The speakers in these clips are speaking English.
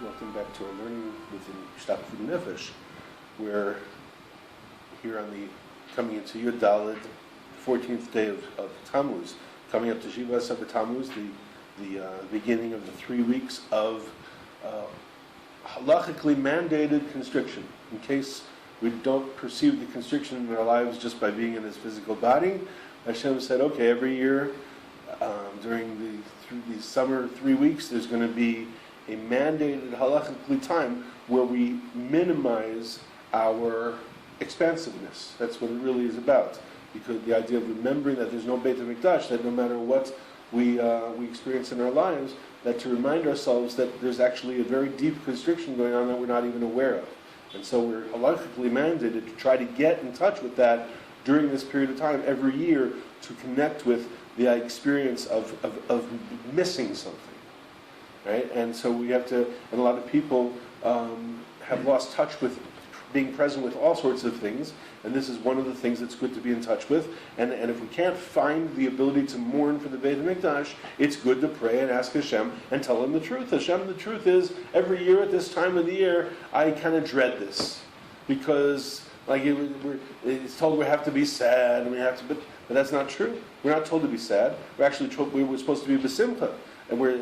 Welcome back to our learning within Hishtapchut HaNefesh, where here on the coming into Yud Daled, 14th day of Tammuz, coming up to Shiva Sefer Tammuz, the beginning of the 3 weeks of halachically mandated constriction. In case we don't perceive the constriction in our lives just by being in this physical body, Hashem said, okay, every year during these summer 3 weeks, there's going to be a mandated halachically time where we minimize our expansiveness. That's what it really is about. Because the idea of remembering that there's no Beit HaMikdash, that no matter what we experience in our lives, that to remind ourselves that there's actually a very deep constriction going on that we're not even aware of. And so we're halachically mandated to try to get in touch with that during this period of time every year to connect with the experience of missing something. Right? And so we have to, and a lot of people have lost touch with being present with all sorts of things, and this is one of the things that's good to be in touch with. And if we can't find the ability to mourn for the Beit HaMikdash, it's good to pray and ask Hashem and tell Him the truth. Hashem, the truth is, every year at this time of the year, I kind of dread this. Because it's told we have to be sad, and we have to, but that's not true. We're not told to be sad. We're supposed to be besimcha. And we're,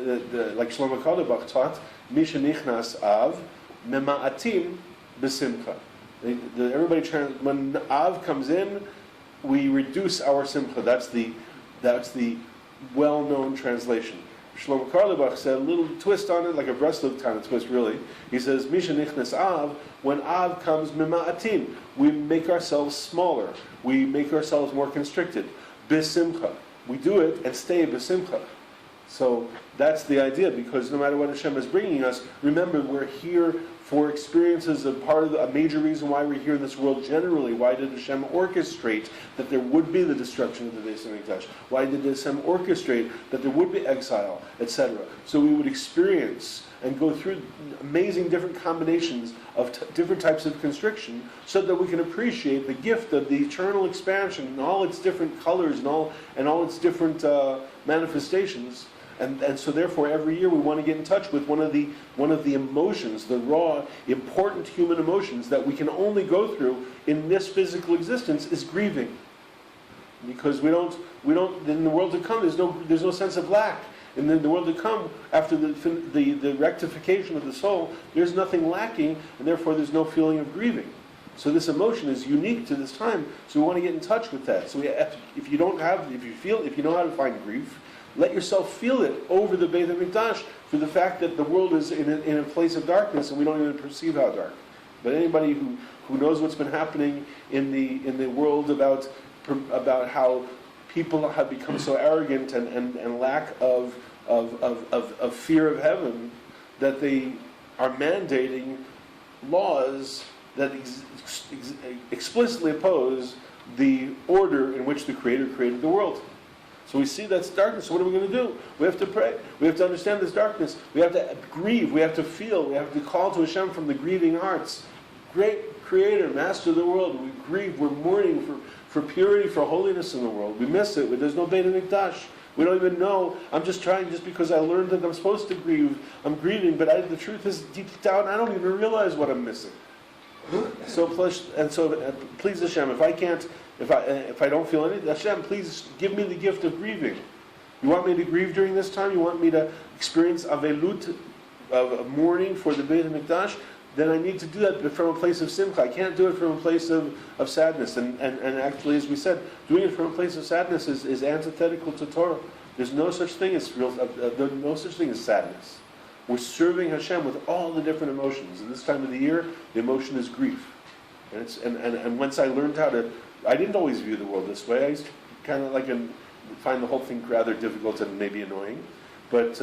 like Shlomo Karlebach taught, Misha Nichnas Av, Mema'atim Besimcha. Everybody, when Av comes in, we reduce our simcha. That's the well-known translation. Shlomo Karlebach said a little twist on it, like a Breslov kind of twist, really. He says, Misha Nichnas Av, when Av comes, Mema'atim, we make ourselves smaller. We make ourselves more constricted. Besimcha. We do it and stay besimcha. So that's the idea, because no matter what Hashem is bringing us, remember, we're here for experiences of a major reason why we're here in this world generally. Why did Hashem orchestrate that there would be the destruction of the Beit HaMikdash? Why did Hashem orchestrate that there would be exile, etc.? So we would experience and go through amazing different combinations of different types of constriction so that we can appreciate the gift of the eternal expansion and all its different colors and all its different manifestations. And so therefore every year we want to get in touch with one of the emotions, the raw, important human emotions that we can only go through in this physical existence is grieving. Because we don't in the world to come there's no sense of lack. And in the world to come, after the rectification of the soul, there's nothing lacking, and therefore there's no feeling of grieving. So this emotion is unique to this time. So we want to get in touch with that. So if you know how to find grief, let yourself feel it over the Beit HaMikdash for the fact that the world is in a place of darkness and we don't even perceive how dark. But anybody who knows what's been happening in the world about how people have become so arrogant and lack of fear of heaven that they are mandating laws that explicitly oppose the order in which the Creator created the world. So we see that's darkness. So what are we going to do? We have to pray. We have to understand this darkness. We have to grieve. We have to feel. We have to call to Hashem from the grieving hearts. Great Creator, Master of the world. We grieve. We're mourning for purity, for holiness in the world. We miss it. There's no Beit HaMikdash. We don't even know. I'm just trying, just because I learned that I'm supposed to grieve. I'm grieving, but the truth is deep down, I don't even realize what I'm missing. So please Hashem, if I don't feel anything, Hashem, please give me the gift of grieving. You want me to grieve during this time? You want me to experience avelut, of mourning for the Beit HaMikdash? Then I need to do that from a place of simcha. I can't do it from a place of sadness. And actually, as we said, doing it from a place of sadness is antithetical to Torah. There's no such thing as sadness. We're serving Hashem with all the different emotions. And this time of the year, the emotion is grief. And once I learned I didn't always view the world this way. I used to kind of find the whole thing rather difficult and maybe annoying. But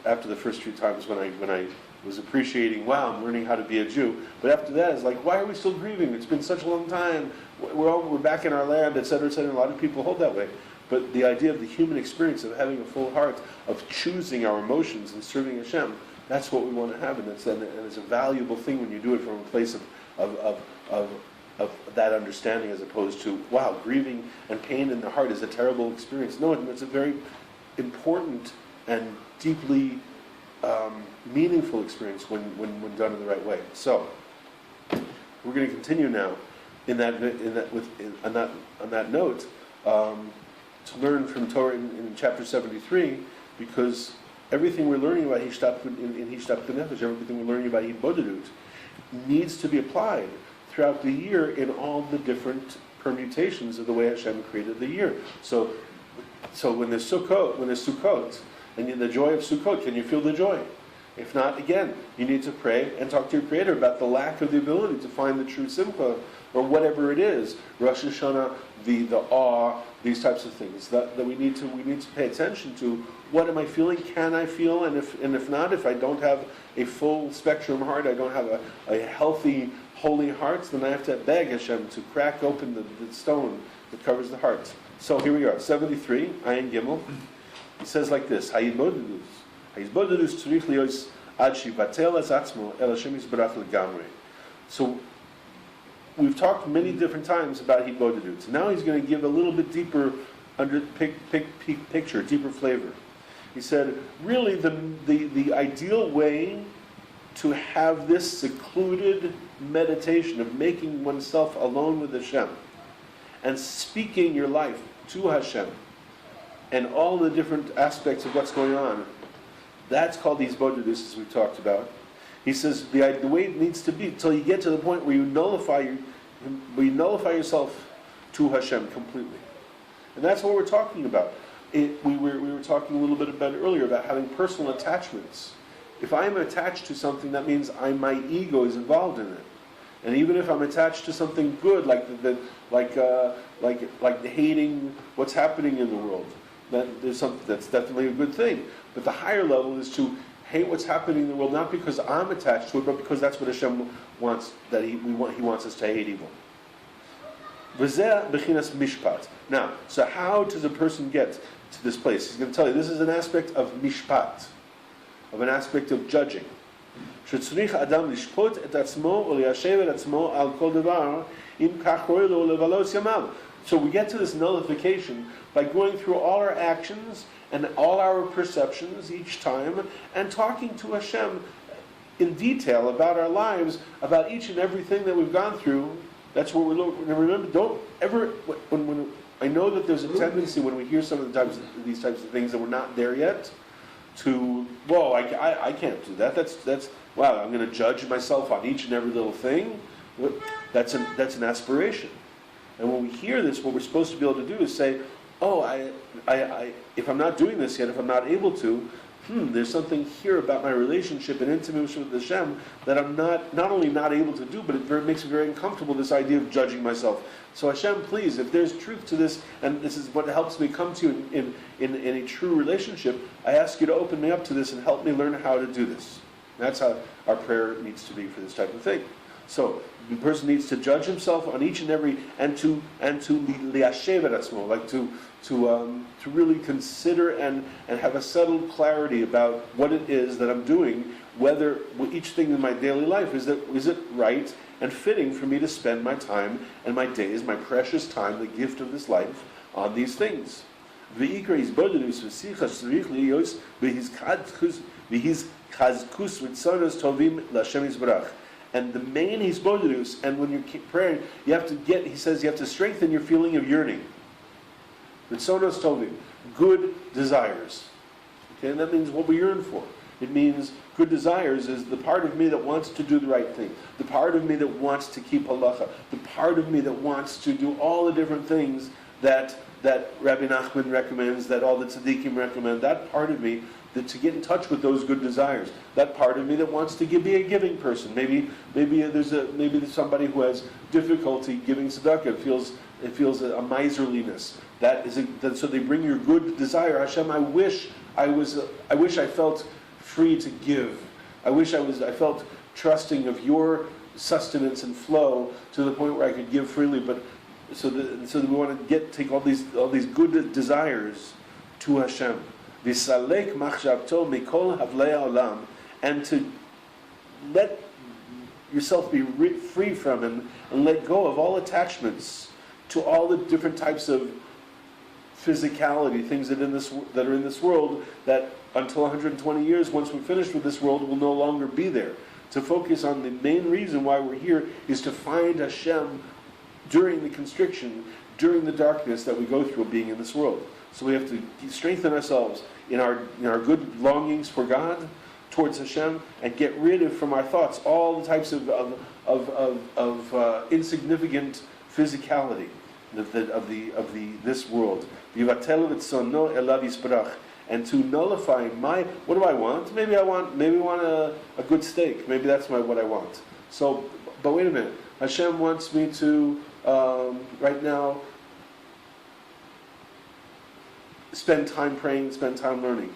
after the first few times when I was appreciating, wow, I'm learning how to be a Jew. But after that, it's like, why are we still grieving? It's been such a long time. We're back in our land, etc., etc. A lot of people hold that way. But the idea of the human experience of having a full heart, of choosing our emotions and serving Hashem, that's what we want to have, and it's a valuable thing when you do it from a place of that understanding, as opposed to, wow, grieving and pain in the heart is a terrible experience. No, it's a very important and deeply meaningful experience when done in the right way. So we're going to continue now on that note to learn from Torah in chapter 73, because everything we're learning about Hishtapchut in Hishtapchut HaNefesh, everything we're learning about Hitbodedut, needs to be applied throughout the year in all the different permutations of the way Hashem created the year. So when there's Sukkot, and in the joy of Sukkot, can you feel the joy? If not, again, you need to pray and talk to your Creator about the lack of the ability to find the true simcha, or whatever it is. Rosh Hashanah, the awe, these types of things that we need to pay attention to. What am I feeling? Can I feel? And if not, if I don't have a full spectrum heart, I don't have a healthy, holy heart, then I have to beg Hashem to crack open the stone that covers the heart. So here we are, 73, Ayin Gimel. He says like this: Hayidbodedus tzarich liyos ad shivatel es atzmo el Hashem yisbarach legamrei. So we've talked many different times about Hitbodedut. Now he's going to give a little bit deeper picture, deeper flavor. He said, really, the ideal way to have this secluded meditation of making oneself alone with Hashem and speaking your life to Hashem and all the different aspects of what's going on, that's called these Hitbodedus, as we've talked about. He says the way it needs to be until you get to the point where you nullify yourself to Hashem completely, and that's what we're talking about. We were talking a little bit about it earlier about having personal attachments. If I am attached to something, that means my ego is involved in it. And even if I'm attached to something good, like hating what's happening in the world, there's something that's definitely a good thing. But the higher level is to hate what's happening in the world, not because I'm attached to it, but because that's what Hashem wants. That He wants us to hate evil. V'zeh b'chinas mishpat. Now, so how does a person get to this place? He's going to tell you this is an aspect of mishpat, of an aspect of judging. Shetzrich adam lishpot et atzmo u'liyashev et atzmo al kol devar im kach ro'eh lo levalos yamav. So we get to this nullification by going through all our actions and all our perceptions each time and talking to Hashem in detail about our lives, about each and everything that we've gone through. That's what we're looking. Remember, don't ever. When I know that there's a tendency when we hear some of these types of things that we're not there yet, to I can't do that. That's wow. I'm going to judge myself on each and every little thing. That's an aspiration. And when we hear this, what we're supposed to be able to do is say, if I'm not doing this yet, if I'm not able to, there's something here about my relationship and intimacy with Hashem that I'm not only not able to do, but it makes me very uncomfortable, this idea of judging myself. So Hashem, please, if there's truth to this, and this is what helps me come to you in a true relationship, I ask you to open me up to this and help me learn how to do this. And that's how our prayer needs to be for this type of thing. So the person needs to judge himself on each and every, and to liyashev et atzmo, like to really consider and have a settled clarity about what it is that I'm doing, whether each thing in my daily life is it right and fitting for me to spend my time and my days, my precious time, the gift of this life, on these things. And the main Hisbodedus, and when you're praying, you have to strengthen your feeling of yearning. Ritzonos tovim, good desires. Okay, and that means what we yearn for. It means good desires is the part of me that wants to do the right thing, the part of me that wants to keep halacha, the part of me that wants to do all the different things that Rebbe Nachman recommends, that all the tzaddikim recommend. That part of me, that to get in touch with those good desires. That part of me that wants to be a giving person. Maybe there's somebody who has difficulty giving tzedakah. It feels a miserliness. So they bring your good desire. Hashem, I wish I felt free to give. I wish I felt trusting of your sustenance and flow to the point where I could give freely. But so that we want to take all these good desires to Hashem. V'salek machshavto mikol havlei haolam, and to let yourself be free from and let go of all attachments to all the different types of physicality, things that are in this world, that until 120 years, once we're finished with this world, will no longer be there. To focus on the main reason why we're here is to find Hashem during the constriction, during the darkness that we go through being in this world. So we have to strengthen ourselves in our good longings for God, towards Hashem, and get rid of from our thoughts all the types of insignificant physicality of this world. And to nullify what do I want? Maybe I want a good steak. Maybe that's what I want. So, but wait a minute. Hashem wants me to right now spend time praying, spend time learning.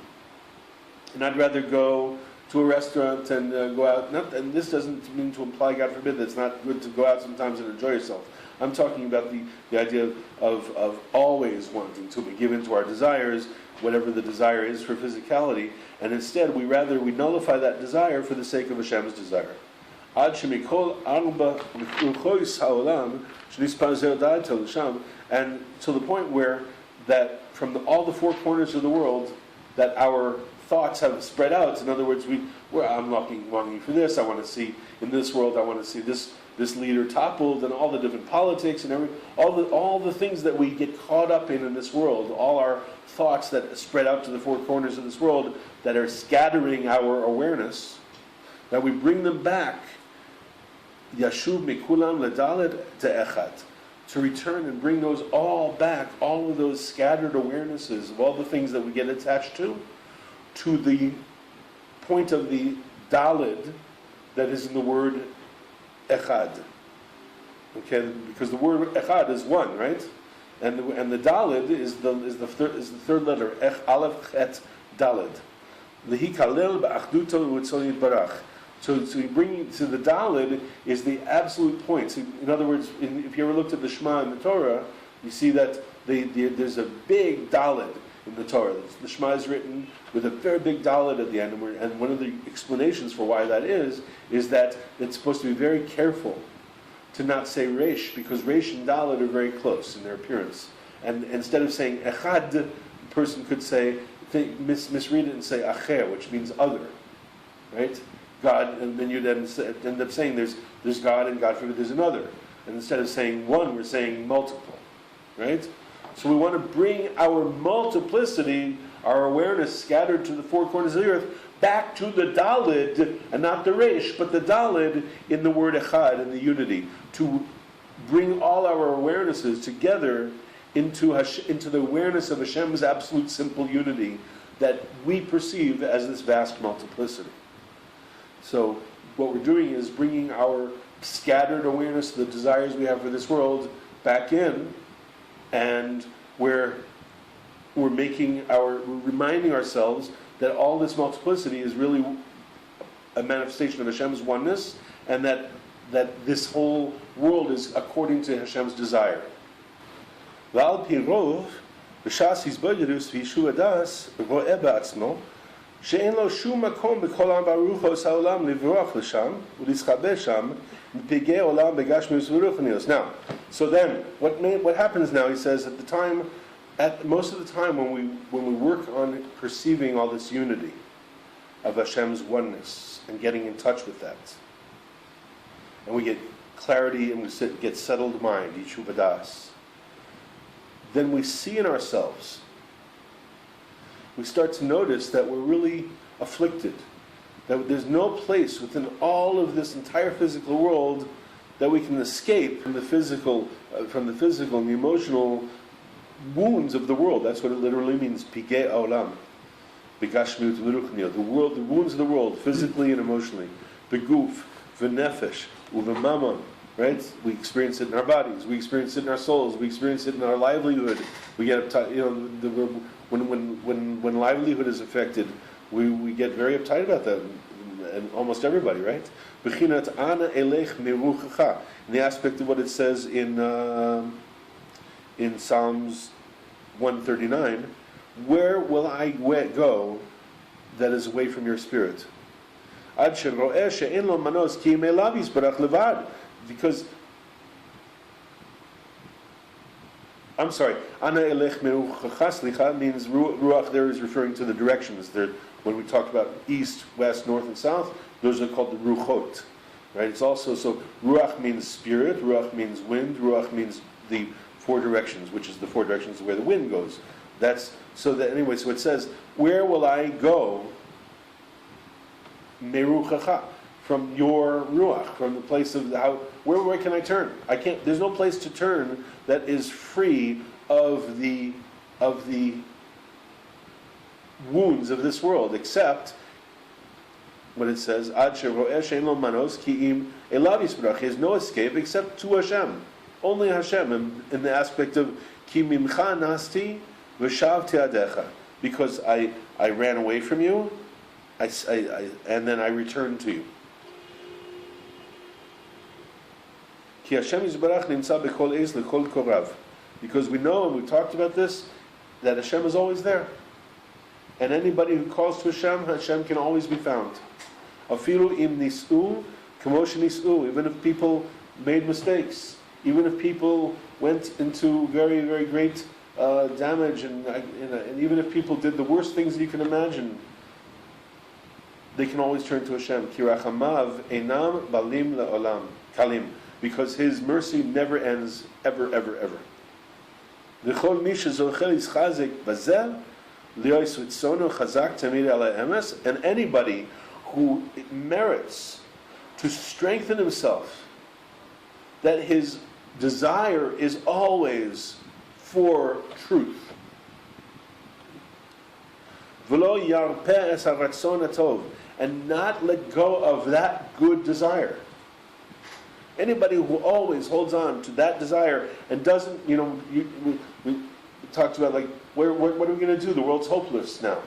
And I'd rather go to a restaurant and go out. And this doesn't mean to imply, God forbid, that it's not good to go out sometimes and enjoy yourself. I'm talking about the idea of always wanting to give in to our desires, whatever the desire is for physicality, and instead we nullify that desire for the sake of Hashem's desire. And to the point where that from all the four corners of the world, that our thoughts have spread out. In other words, I'm longing for this. I want to see in this world. I want to see this leader toppled, and all the different politics and all the things that we get caught up in this world. All our thoughts that spread out to the four corners of this world that are scattering our awareness. That we bring them back. Yashuv mikulam ledaled te'echad. To return and bring those all back, all of those scattered awarenesses of all the things that we get attached to the point of the dalid that is in the word echad. Okay, because the word echad is one, right? And the dalid is the third letter, aleph chet dalid. Lehi kalel ba'achduto u'etzon yitbarach. So we bring to the Dalid is the absolute point. So in other words, if you ever looked at the Shema in the Torah, you see that there's a big Dalid in the Torah. The Shema is written with a very big Dalid at the end, and one of the explanations for why that is that it's supposed to be very careful to not say Reish, because Reish and Dalid are very close in their appearance. And instead of saying Echad, the person could misread it and say Acher, which means other, right? God, and then you'd end up saying there's God, and God forbid there's another. And instead of saying one, we're saying multiple, right? So we want to bring our multiplicity, our awareness scattered to the four corners of the earth, back to the Dalid, and not the Reish, but the Dalid in the word Echad, in the unity, to bring all our awarenesses together into the awareness of Hashem's absolute simple unity that we perceive as this vast multiplicity. So what we're doing is bringing our scattered awareness, the desires we have for this world, back in, and we're reminding ourselves that all this multiplicity is really a manifestation of Hashem's oneness, and that this whole world is according to Hashem's desire. V'al pi rov, b'shas hizbodedus v'yishu adas, ro'eh ba'atzmo, שאין לו שום מקום בכל העם ברוחוס העולם לברוח לשם ולהתחבא שם מפגעי עולם בגשמיוס ורוחניוס. Now, so then, what happens now, he says, most of the time when we work on perceiving all this unity of Hashem's oneness and getting in touch with that, and we get clarity and we get settled mind, Yishuv Hadas, then we see in ourselves, we start to notice that we're really afflicted, that there's no place within all of this entire physical world that we can escape from the physical and the emotional wounds of the world. That's what it literally means, pigei olam, begashmiut v'ruchniot, the wounds of the world, physically and emotionally, beguf, v'nefesh, uv'mamon. Right? We experience it in our bodies. We experience it in our souls. We experience it in our livelihood. We get uptight. When livelihood is affected, we get very uptight about that, and almost everybody, right? B'chinat ana elech meruchacha. In the aspect of what it says in Psalms 139, where will I go that is away from your spirit? Ad shero'eh she'en lo manos ki me'elav yisbarach levad. Because I'm sorry. Ana elech meruchacha, slicha, means ruach there is referring to the directions. There, when we talk about east, west, north, and south, those are called the ruchot. Right? It's also, so ruach means spirit, ruach means wind, ruach means the four directions, which is the four directions where the wind goes. That's, so that anyway, so it says, where will I go? Meruchacha, from your ruach, from the place of how, where can I turn? I can't, there's no place to turn that is free of the wounds of this world, except what it says, Ad shero'eh she'en lo manos ki im elav yisbarach. He has no escape except to Hashem. Only Hashem, in the aspect of ki mimcha nasti v'shavti adecha. Because I ran away from you, and then I returned to you. Ki Hashem yisbarach nimtza b'kol ez l'kol korav. Because we know, and we've talked about this, that Hashem is always there. And anybody who calls to Hashem, Hashem can always be found. Afilu im nis'u, k'moshe nis'u. Even if people made mistakes, even if people went into very, very great damage, and even if people did the worst things you can imagine, they can always turn to Hashem. Ki rachamav einam balim le'olam kalim. Because His mercy never ends, ever, ever, ever. V'chol mi shezochel yischazik bazeh, and anybody who merits to strengthen himself, that his desire is always for truth. And not let go of that good desire. Anybody who always holds on to that desire and doesn't, we talked about, like, what are we going to do? The world's hopeless now.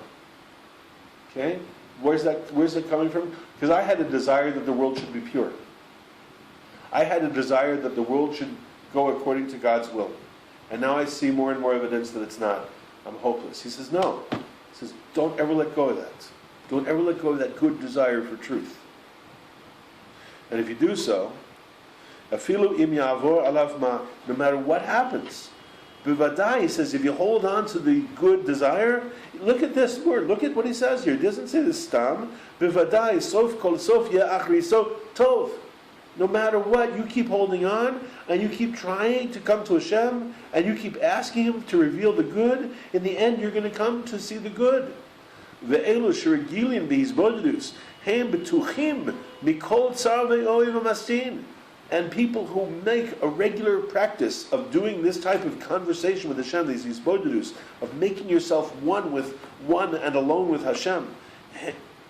Okay? Where's that coming from? Because I had a desire that the world should be pure. I had a desire that the world should go according to God's will. And now I see more and more evidence that it's not. I'm hopeless. He says, no. He says, don't ever let go of that. Don't ever let go of that good desire for truth. And if you do so, afilu im yavor alav ma, no matter what happens, b'vadai, he says, if you hold on to the good desire, look at this word, look at what he says here. It doesn't say this stam. B'vadai, sof kol sof ye'achri so tov. No matter what, you keep holding on, and you keep trying to come to Hashem, and you keep asking Him to reveal the good. In the end, you're going to come to see the good. Ve'elu sheregilim b'hizbodedus, hem betuchim mikol tzar ve'oiv ha'mastin. And people who make a regular practice of doing this type of conversation with Hashem, these hizbodedus, of making yourself one and alone with Hashem,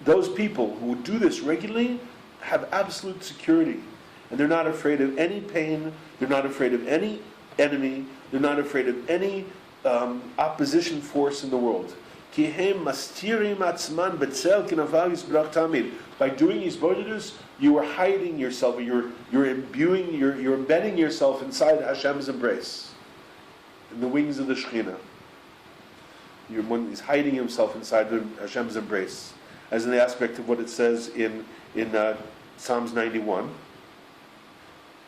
those people who do this regularly have absolute security. And they're not afraid of any pain, they're not afraid of any enemy, they're not afraid of any opposition force in the world. By doing hizbodedus, you are hiding yourself, you're embedding yourself inside Hashem's embrace, in the wings of the Shekhinah. He's hiding himself inside Hashem's embrace, as in the aspect of what it says in Psalms 91.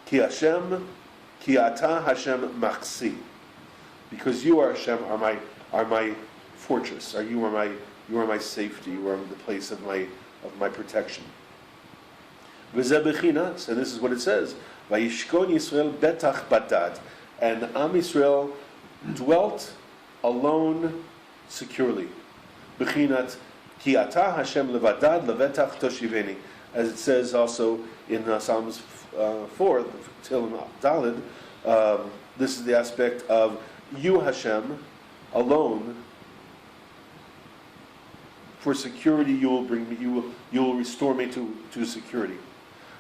Ki Hashem, ki ata Hashem machsi, because you are Hashem, are my fortress. You are my safety. You are the place of my protection. V'zeh bechinas, and this is what it says: Vayishkon Yisrael betach badad, and Am Yisrael dwelt alone securely. Bechinat ki ata Hashem levadad levetach toshiveni, as it says also in Psalms 4, Tehillim Daled. This is the aspect of you, Hashem, alone. For security, you will bring me. You will restore me to security.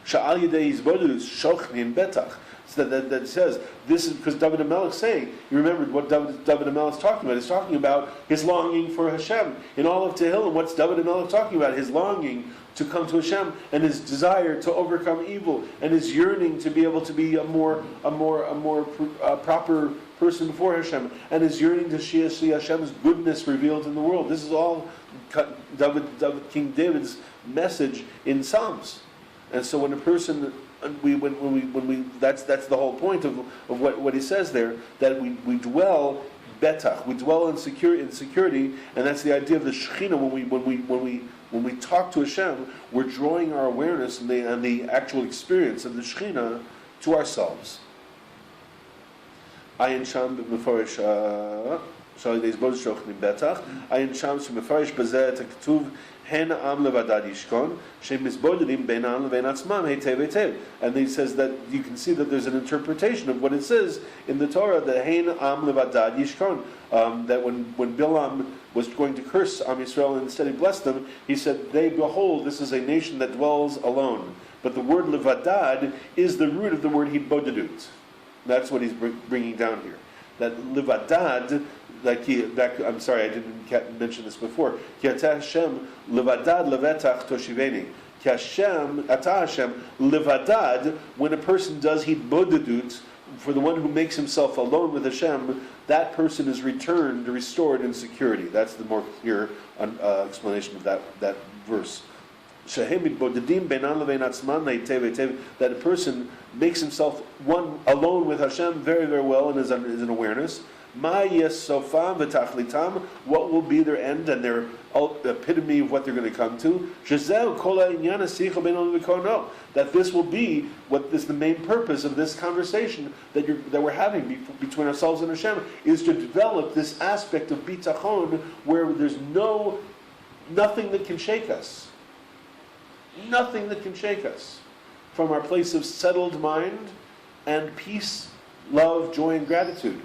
Sha'al yedei hizbodedus shochnin betach. So that says this is because David HaMelech saying. You remember what David HaMelech is talking about. He's talking about his longing for Hashem in all of Tehillim. What's David HaMelech talking about? His longing to come to Hashem, and his desire to overcome evil, and his yearning to be able to be a more proper person before Hashem, and his yearning to see Hashem's goodness revealed in the world. This is all King David's message in Psalms. And so when a person that's the whole point of what he says there, that we dwell betach, we dwell in security, and that's the idea of the Shekhinah. When we talk to Hashem, we're drawing our awareness and the actual experience of the Shekhinah to ourselves. Ayin Sham Mefarish Shalidei Zbod Shochnim Betach. Ayin Sham Shemefarish Bazeh Tektuv Hen Am Levadad Yishkon Shemizbodim Ben Am Levein Atzmam Heitev Heitev. And he says that you can see that there's an interpretation of what it says in the Torah, that Hein Am Levadad Yishkon, that when Bilam was going to curse Am Yisrael and instead he blessed them, he said, "They behold, this is a nation that dwells alone." But the word Levadad is the root of the word Hibodedut. That's what he's bringing down here. That Levadad, I'm sorry, I didn't mention this before. Ki atah Hashem levadad levetach toshiveni. Ki Hashem, atah Hashem levadad. When a person does hitbodedut, for the one who makes himself alone with Hashem, that person is restored in security. That's the more clear explanation of that verse. That a person makes himself one alone with Hashem very, very well and is in awareness. What will be their end and their epitome of what they're going to come to? That this will be what is the main purpose of this conversation that we're having between ourselves and Hashem, is to develop this aspect of bitachon where there's nothing that can shake us. Nothing that can shake us from our place of settled mind and peace, love, joy, and gratitude.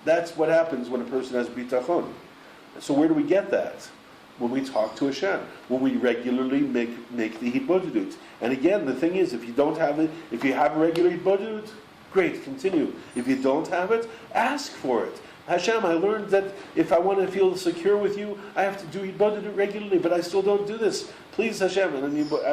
That's what happens when a person has bitachon. So where do we get that? When we talk to Hashem, when we regularly make the hitbodedut. And again, the thing is, if you don't have it, if you have a regular hitbodedut, great, continue. If you don't have it, ask for it. Hashem, I learned that if I want to feel secure with you, I have to do hitbodedut regularly, but I still don't do this. Please, Hashem, and I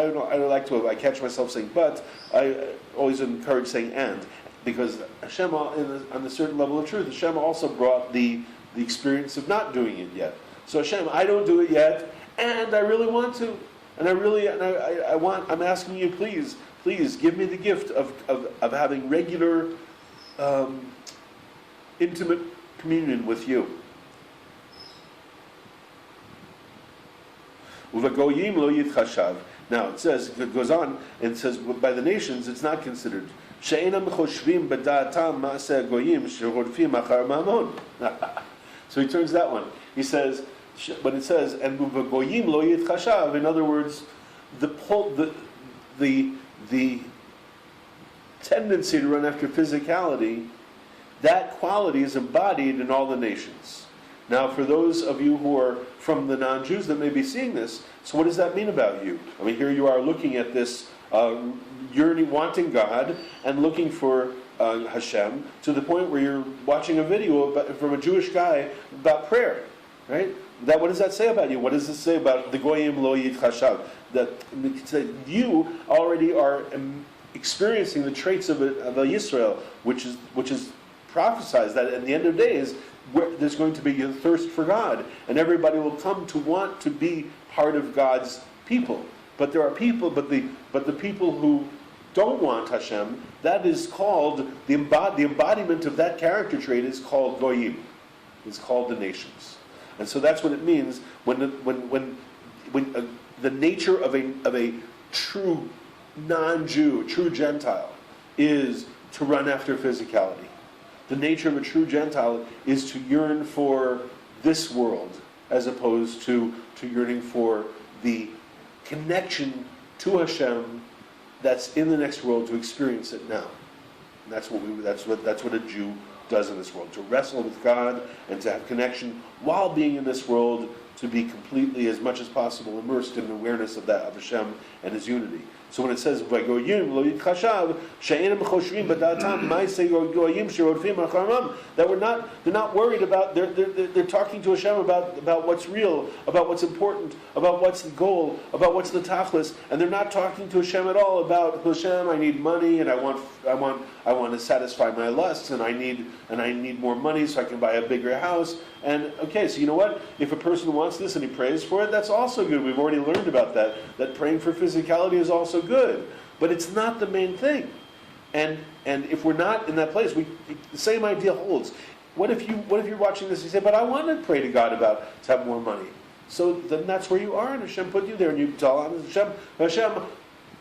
don't like to. I catch myself saying but. I always encourage saying and, because Hashem, on a certain level of truth, Hashem also brought the experience of not doing it yet. So Hashem, I don't do it yet, and I really want to, and I'm asking you, please give me the gift of having regular, intimate communion with you. Now it goes on and says, by the nations it's not considered. So he turns that one. He says, when it says, and in other words, the tendency to run after physicality, that quality is embodied in all the nations. Now, for those of you who are from the non-Jews that may be seeing this, so what does that mean about you? I mean, here you are looking at this, yearning, wanting God, and looking for Hashem, to the point where you're watching a video from a Jewish guy about prayer, right? What does that say about you? What does it say about the Goyim lo yitchashav? That you already are experiencing the traits of a Yisrael, which is prophesied that at the end of days, there's going to be a thirst for God, and everybody will come to want to be part of God's people. But there are people, but the people who don't want Hashem, that is called the embodiment of that character trait is called goyim. It's called the nations, and so that's what it means when the nature of a true non-Jew, true Gentile, is to run after physicality. The nature of a true Gentile is to yearn for this world as opposed to yearning for the connection to Hashem that's in the next world, to experience it now. And that's what a Jew does in this world, to wrestle with God and to have connection while being in this world, to be completely, as much as possible, immersed in awareness of Hashem and His unity. So when it says "Vagoyim lo yitchashav," she'enam choshvim b'da'atam ma'aseh goyim sherodfim acharmam, that they're not worried about. They're talking to Hashem about what's real, about what's important, about what's the goal, about what's the tachlis, and they're not talking to Hashem at all about Hashem. I need money, and I want to satisfy my lusts, and I need more money so I can buy a bigger house. And okay, so you know what? If a person wants this and he prays for it, that's also good. We've already learned about that. That praying for physicality is also good. but it's not the main thing. And if we're not in that place, the same idea holds. What if you're watching this and you say, but I want to pray to God about to have more money? So then that's where you are, and Hashem put you there, and you tell Hashem,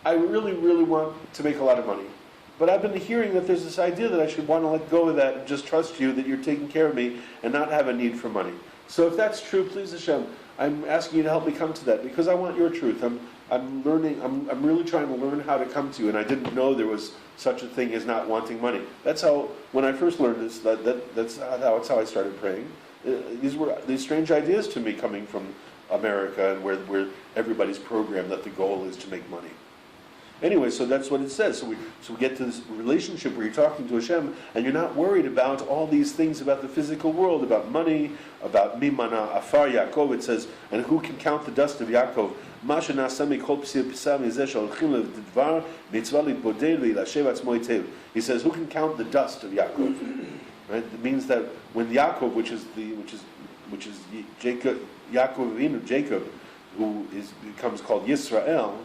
I really, really want to make a lot of money. But I've been hearing that there's this idea that I should want to let go of that and just trust you that you're taking care of me and not have a need for money. So if that's true, please Hashem, I'm asking you to help me come to that because I want your truth. I'm learning. I'm really trying to learn how to come to you, and I didn't know there was such a thing as not wanting money. That's how when I first learned this. That's how I started praying. These were these strange ideas to me coming from America and where everybody's programmed that the goal is to make money. Anyway, so that's what it says. So we get to this relationship where you're talking to Hashem, and you're not worried about all these things about the physical world, about money, about mimana afar Yaakov. It says, and who can count the dust of Yaakov? He says, who can count the dust of Yaakov? Right? It means that when Yaakov, which is Jacob, Jacob, who becomes called Yisrael,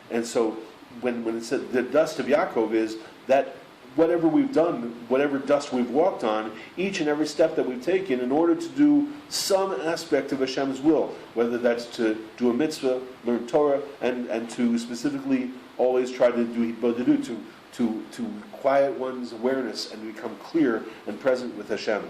and so when it said the dust of Yaakov is that whatever we've done, whatever dust we've walked on, each and every step that we've taken in order to do some aspect of Hashem's will, whether that's to do a mitzvah, learn Torah, and to specifically always try to do Hibodedut, to quiet one's awareness and become clear and present with Hashem.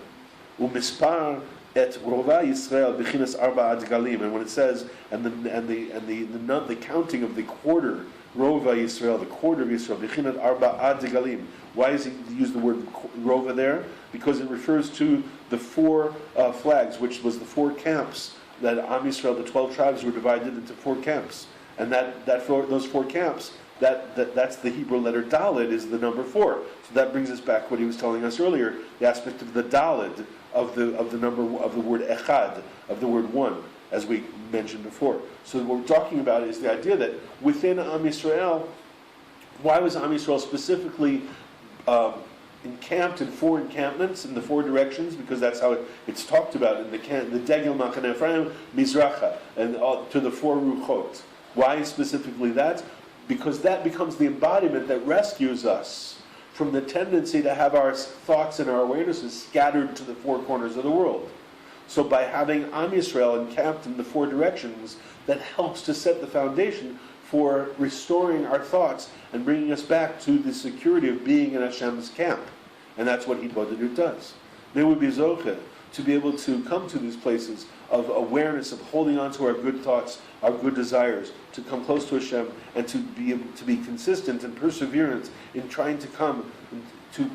Umispar et rova Yisrael b'chinas arba ad galim, and when it says the counting of the quarter, rova Yisrael, the quarter of Yisrael, b'chinas arba ad galim. Why does he use the word rova there? Because it refers to the four flags, which was the four camps that Am Yisrael, the 12 tribes, were divided into four camps, and those four camps. That's the Hebrew letter Daled is the number 4. So that brings us back what he was telling us earlier, the aspect of the Daled of the number of the word Echad, of the word one, as we mentioned before. So what we're talking about is the idea that within Am Yisrael, why was Am Yisrael specifically encamped in 4 encampments in the 4 directions? Because that's how it's talked about in the Degel Machaneh Ephraim Mizracha and to the 4 Ruchot. Why specifically that? Because that becomes the embodiment that rescues us from the tendency to have our thoughts and our awarenesses scattered to the 4 corners of the world. So by having Am Yisrael encamped in the 4 directions, that helps to set the foundation for restoring our thoughts and bringing us back to the security of being in Hashem's camp. And that's what Hibodedut does. May we be zocheh to be able to come to these places of awareness, of holding on to our good thoughts, our good desires, to come close to Hashem, and to be consistent and perseverant in trying to come to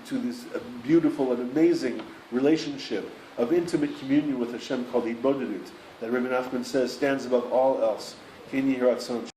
this beautiful and amazing relationship of intimate communion with Hashem called Hibodedut, that Rebbe Nachman says stands above all else. K'nei Yiratzon